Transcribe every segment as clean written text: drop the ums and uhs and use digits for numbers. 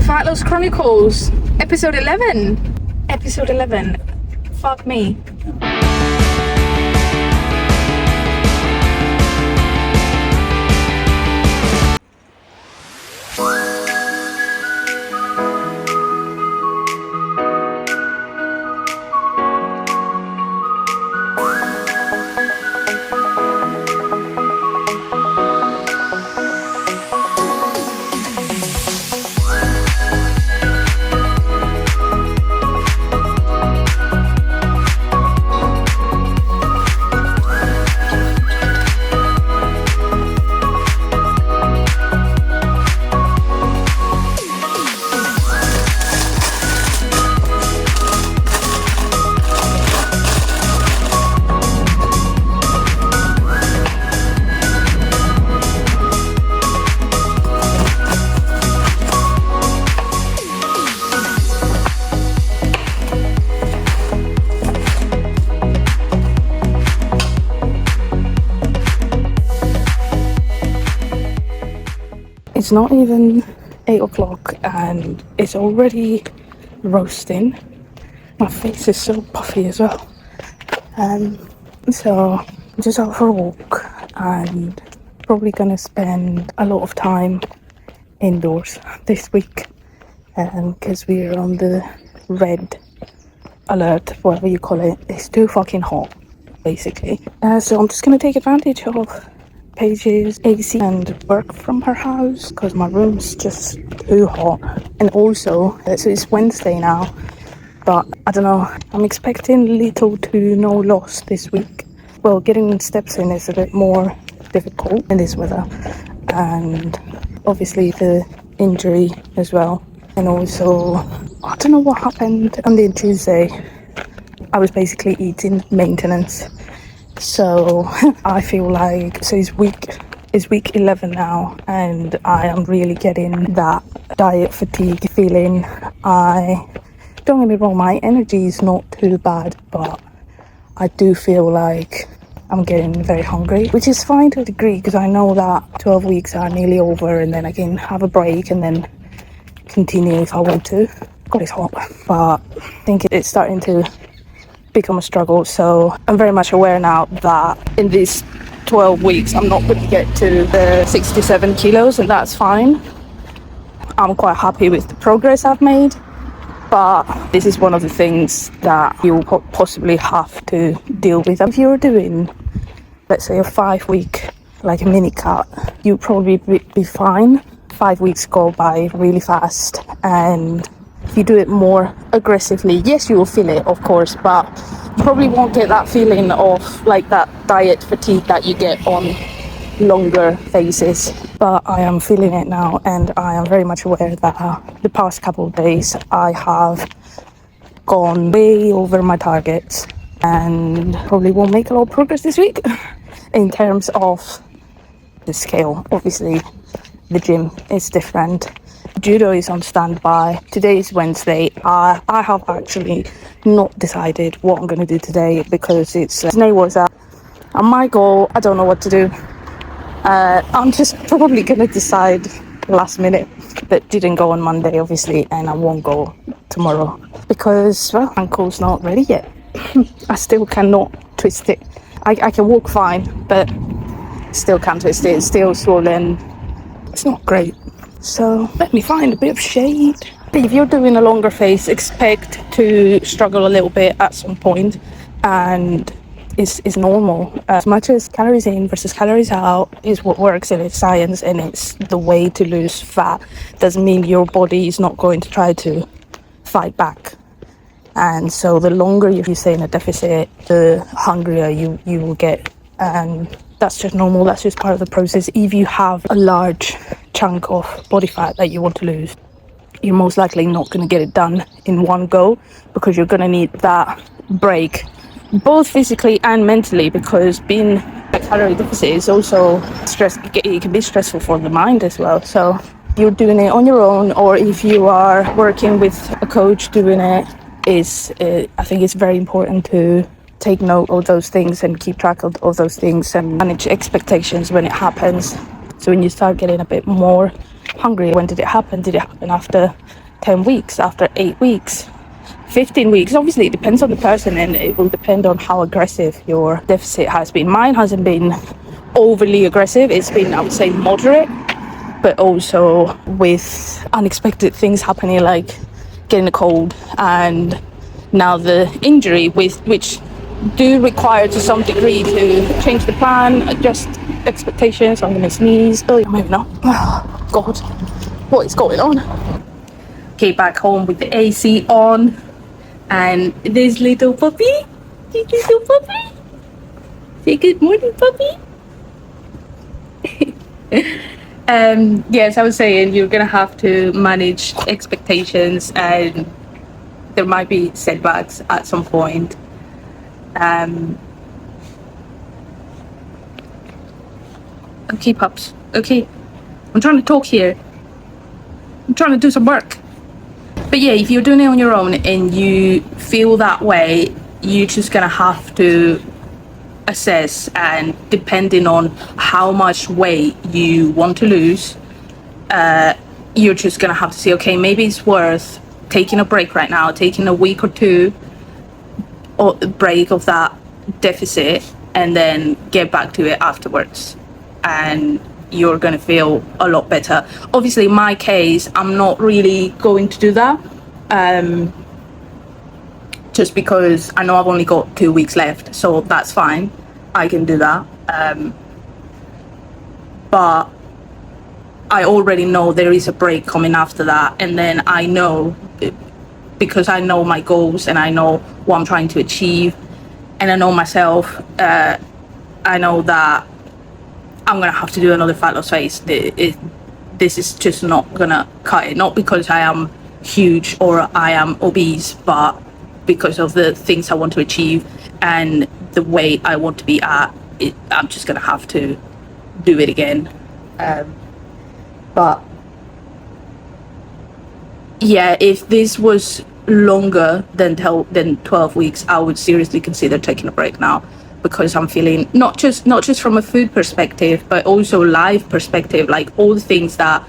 Fat Loss Chronicles, episode 11. Episode 11. Fuck me. It's not even 8 o'clock and it's already roasting. My face is so puffy as well. So I'm just out for a walk and probably gonna spend a lot of time indoors this week because we're on the red alert, whatever you call it. It's too fucking hot, basically. So I'm just gonna take advantage of Paige's AC and work from her house because my room's just too hot. And also, so it's Wednesday now, but I don't know, I'm expecting little to no loss this week. Well, getting steps in is a bit more difficult in this weather, and obviously the injury as well. And also, I don't know what happened on the Tuesday. I was basically eating maintenance. So I feel like, so it's week 11 now, and I am really getting that diet fatigue feeling. Don't get me wrong, my energy is not too bad, but I do feel like I'm getting very hungry, which is fine to a degree because I know that 12 weeks are nearly over and then I can have a break and then continue if I want to. God, it's hot, but I think it's starting to become a struggle. So I'm very much aware now that in these 12 weeks I'm not going to get to the 67 kilos, and that's fine. I'm quite happy with the progress I've made, but this is one of the things that you'll possibly have to deal with. If you're doing, let's say, a 5-week like a mini cut, you'll probably be fine. 5 weeks go by really fast, and if you do it more aggressively, yes, you will feel it, of course, but you probably won't get that feeling of like that diet fatigue that you get on longer phases. But I am feeling it now, and I am very much aware that the past couple of days I have gone way over my targets and probably won't make a lot of progress this week in terms of the scale. Obviously, the gym is different. Judo is on standby. Today is Wednesday. I have actually not decided what I'm going to do today because it's Disney was out. I might go, I don't know what to do. I'm just probably going to decide last minute. That didn't go on Monday, obviously, and I won't go tomorrow because, well, ankle's not ready yet. I still cannot twist it. I can walk fine, but still can't twist it. It's still swollen. It's not great. So let me find a bit of shade. If you're doing a longer phase, expect to struggle a little bit at some point, and it's normal. As much as calories in versus calories out is what works, and it's science, and it's the way to lose fat. Doesn't mean your body is not going to try to fight back. And so the longer you stay in a deficit, the hungrier you will get, and that's just normal. That's just part of the process. If you have a large chunk of body fat that you want to lose, you're most likely not going to get it done in one go because you're going to need that break, both physically and mentally, because being a calorie deficit is also stress. It can be stressful for the mind as well. So if you're doing it on your own, or if you are working with a coach doing it, I think it's very important to take note of those things and keep track of those things and manage expectations when it happens. So when you start getting a bit more hungry. When did it happen? Did it happen after 10 weeks, after 8 weeks, 15 weeks? Obviously it depends on the person, and it will depend on how aggressive your deficit has been. Mine hasn't been overly aggressive. It's been, I would say, moderate, but also with unexpected things happening, like getting a cold and now the injury, which do require to some degree to change the plan, adjust expectations. I'm gonna sneeze. Oh, maybe not. Oh, God, what is going on? Okay, back home with the AC on, and this little puppy, say good morning, puppy. Yes, I was saying you're gonna have to manage expectations, and there might be setbacks at some point. Okay, pups. Okay, I'm trying to talk here. I'm trying to do some work. But yeah, if you're doing it on your own and you feel that way, you're just gonna have to assess, and depending on how much weight you want to lose, you're just gonna have to say, okay, maybe it's worth taking a break right now, taking a week or two or break of that deficit, and then get back to it afterwards, and you're gonna feel a lot better. Obviously in my case, I'm not really going to do that, just because I know I've only got 2 weeks left, so that's fine, I can do that. But I already know there is a break coming after that, and then I know, because I know my goals and I know what I'm trying to achieve, and I know myself, I know that I'm gonna have to do another fat loss phase. This is just not gonna cut it, not because I am huge or I am obese, but because of the things I want to achieve and the weight I want to be at. I'm just gonna have to do it again. But yeah, if this was longer than 12 weeks, I would seriously consider taking a break now, because I'm feeling not just from a food perspective, but also life perspective, like all the things that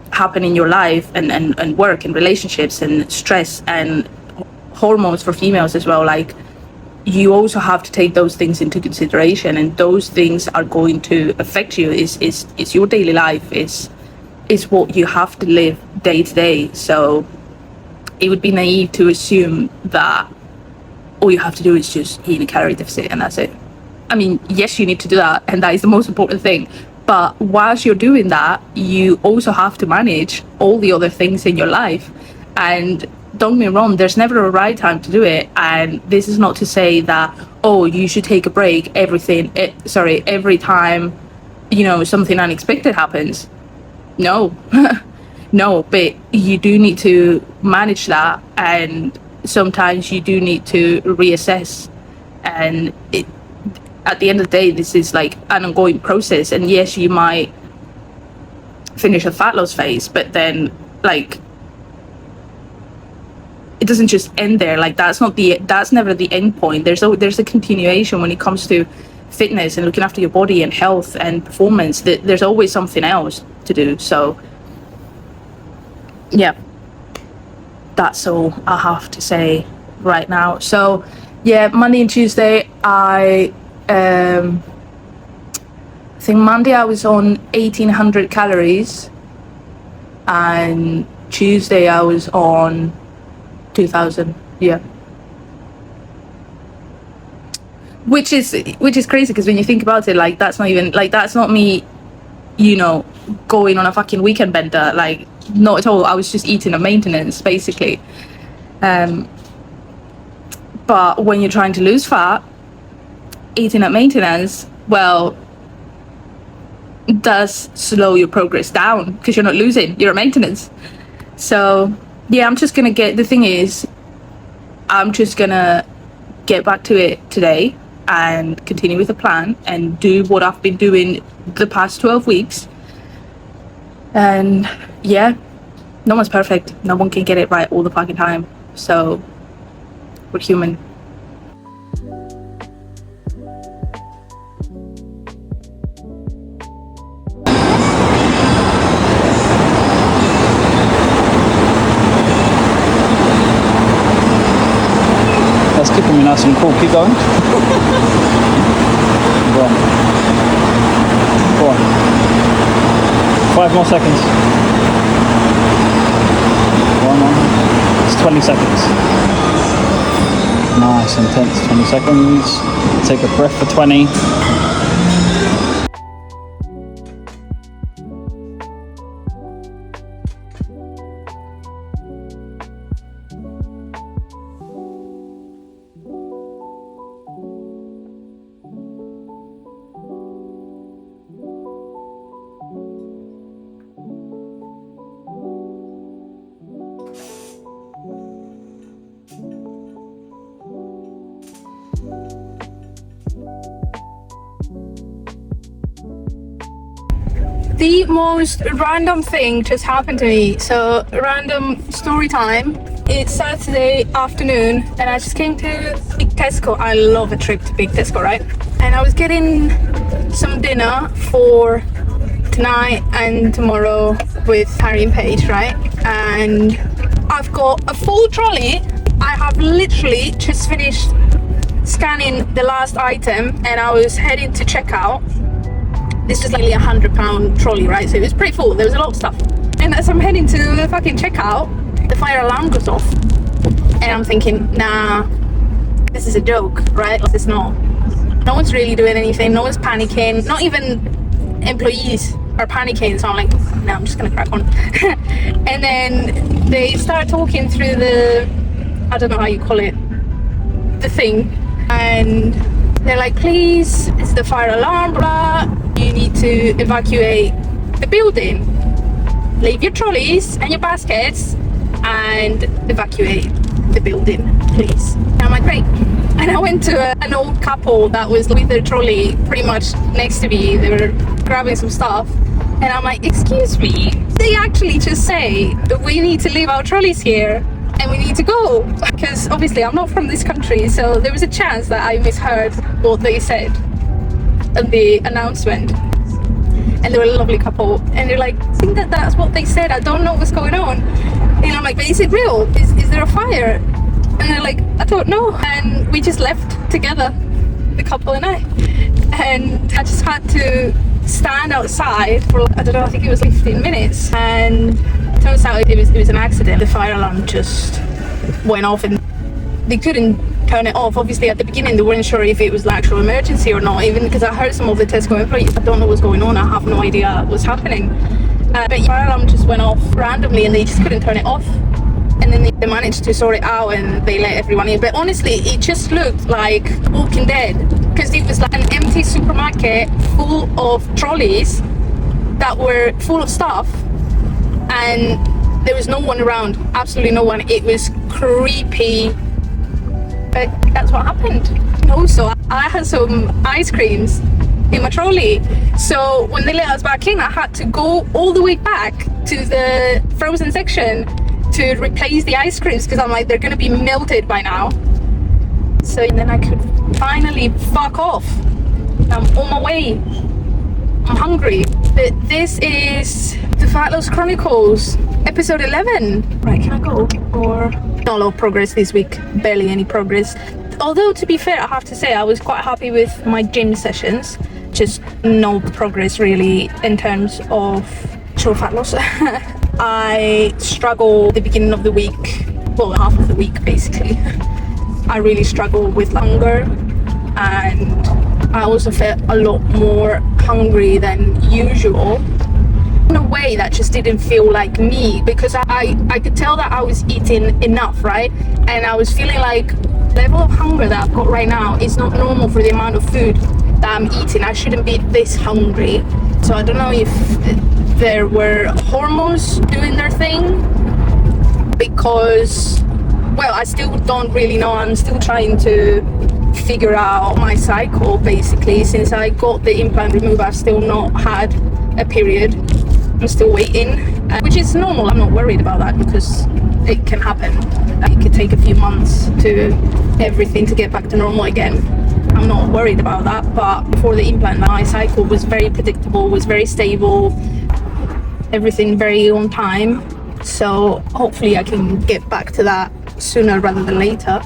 happen in your life, and work and relationships and stress and hormones for females as well. Like, you also have to take those things into consideration, and those things are going to affect you. It's your daily life, it's what you have to live day to day. So it would be naive to assume that all you have to do is just eat in a calorie deficit and that's it. I mean, yes, you need to do that, and that is the most important thing, but whilst you're doing that, you also have to manage all the other things in your life. And don't get me wrong, there's never a right time to do it, and this is not to say that, oh, you should take a break every time, you know, something unexpected happens. No. No, but you do need to manage that, and sometimes you do need to reassess. And at the end of the day, this is like an ongoing process. And yes, you might finish a fat loss phase, but then, like, it doesn't just end there. Like, that's never the end point. There's a continuation when it comes to fitness and looking after your body and health and performance. There's always something else to do. So yeah, that's all I have to say right now. So yeah, Monday and Tuesday, I think Monday I was on 1800 calories, and Tuesday I was on 2000. Yeah, which is crazy, because when you think about it, like, that's not me, you know, going on a fucking weekend bender. Like, not at all. I was just eating a maintenance, basically. But when you're trying to lose fat, eating at maintenance, well, does slow your progress down, because you're not losing, you're at maintenance. So yeah, I'm just gonna get back to it today and continue with the plan and do what I've been doing the past 12 weeks. And yeah, no one's perfect. No one can get it right all the fucking time. So we're human. keeping me nice and cool. Keep going. Go on. Go on. 5 more seconds. One more. It's 20 seconds. Nice, intense 20 seconds. Take a breath for 20. The most random thing just happened to me. So, random story time. It's Saturday afternoon and I just came to Big Tesco. I love a trip to Big Tesco, right? And I was getting some dinner for tonight and tomorrow with Harry and Paige, right? And I've got a full trolley. I have literally just finished scanning the last item and I was heading to checkout. This was like a £100 trolley, right? So it was pretty full. There was a lot of stuff. And as I'm heading to the fucking checkout, the fire alarm goes off. And I'm thinking, nah, this is a joke, right? Like, it's not. No one's really doing anything. No one's panicking. Not even employees are panicking. So I'm like, nah, I'm just going to crack on. And then they start talking through the, I don't know how you call it, the thing. And they're like, please, it's the fire alarm, blah. You need to evacuate the building. Leave your trolleys and your baskets and evacuate the building, please. And I'm like, great. And I went to an old couple that was with their trolley pretty much next to me. They were grabbing some stuff. And I'm like, excuse me, they actually just say that we need to leave our trolleys here and we need to go. Because obviously I'm not from this country, so there was a chance that I misheard what they said in the announcement. And they were a lovely couple, and they're like, I think that's what they said, I don't know what's going on. And I'm like, but is it real? Is there a fire? And they're like, I don't know. And we just left together, the couple and I. And I just had to stand outside for, I don't know, I think it was 15 minutes. And it turns out it was an accident. The fire alarm just went off and they couldn't turn it off. Obviously at the beginning they weren't sure if it was an actual emergency or not, even because I heard some of the Tesco employees, I don't know what's going on, I have no idea what's happening. But the fire alarm just went off randomly and they just couldn't turn it off. And then they managed to sort it out and they let everyone in. But honestly, it just looked like Walking Dead, because it was like an empty supermarket full of trolleys that were full of stuff and there was no one around, absolutely no one. It was creepy. But that's what happened. And also, I had some ice creams in my trolley. So when they let us back in, I had to go all the way back to the frozen section to replace the ice creams because I'm like, they're gonna be melted by now. So then I could finally fuck off. I'm on my way. I'm hungry. But this is the Fat Loss Chronicles, episode 11. Right, can I go? Or not a lot of progress this week, barely any progress. Although to be fair, I have to say I was quite happy with my gym sessions. Just no progress really in terms of actual fat loss. I struggle at the beginning of the week, well, half of the week basically. I really struggle with hunger, and I also felt a lot more hungry than usual in a way that just didn't feel like me, because I could tell that I was eating enough, right? And I was feeling like the level of hunger that I've got right now is not normal for the amount of food that I'm eating. I shouldn't be this hungry. So I don't know if there were hormones doing their thing, because, well, I still don't really know. I'm still trying to figure out my cycle basically. Since I got the implant removed, I've still not had a period. I'm still waiting, which is normal. I'm not worried about that because it can happen. It could take a few months to everything to get back to normal again. I'm not worried about that. But before the implant, my cycle was very predictable, was very stable, everything very on time. So hopefully I can get back to that sooner rather than later.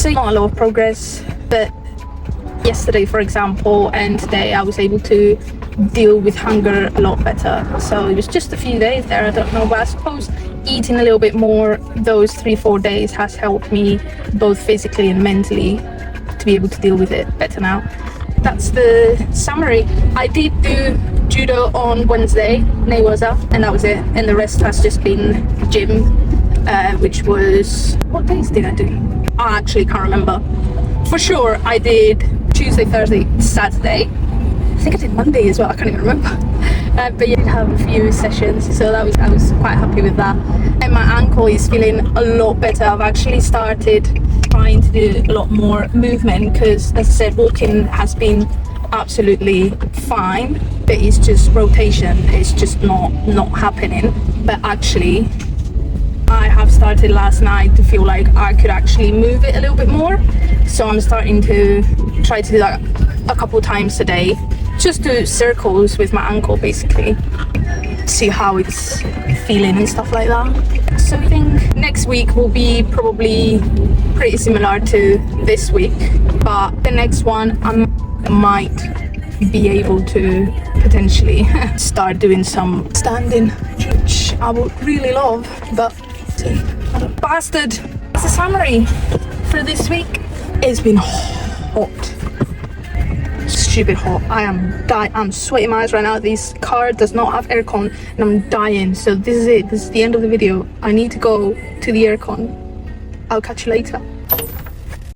So not a lot of progress, but yesterday, for example, and today I was able to deal with hunger a lot better. So it was just a few days there, I don't know, but I suppose eating a little bit more those 3-4 days has helped me both physically and mentally to be able to deal with it better now. That's the summary. I did do judo on Wednesday, and that was it, and the rest has just been gym, which was, what days did I do? I actually can't remember. For sure I did Tuesday, Thursday, Saturday. I think I did Monday as well, I can't even remember. But yeah, I did have a few sessions, so I was quite happy with that. And my ankle is feeling a lot better. I've actually started trying to do a lot more movement because, as I said, walking has been absolutely fine, but it's just rotation, it's just not happening. But actually I have started last night to feel like I could actually move it a little bit more, so I'm starting to try to do that a couple times a day, just do circles with my ankle basically, see how it's feeling and stuff like that. So I think next week will be probably pretty similar to this week, but the next one I might be able to potentially start doing some standing, which I would really love, but bastard. It's a summary for this week. It's been hot, stupid hot. I'm sweating my eyes right now. This car does not have aircon and I'm dying. So this is it, this is the end of the video. I need to go to the aircon. I'll catch you later.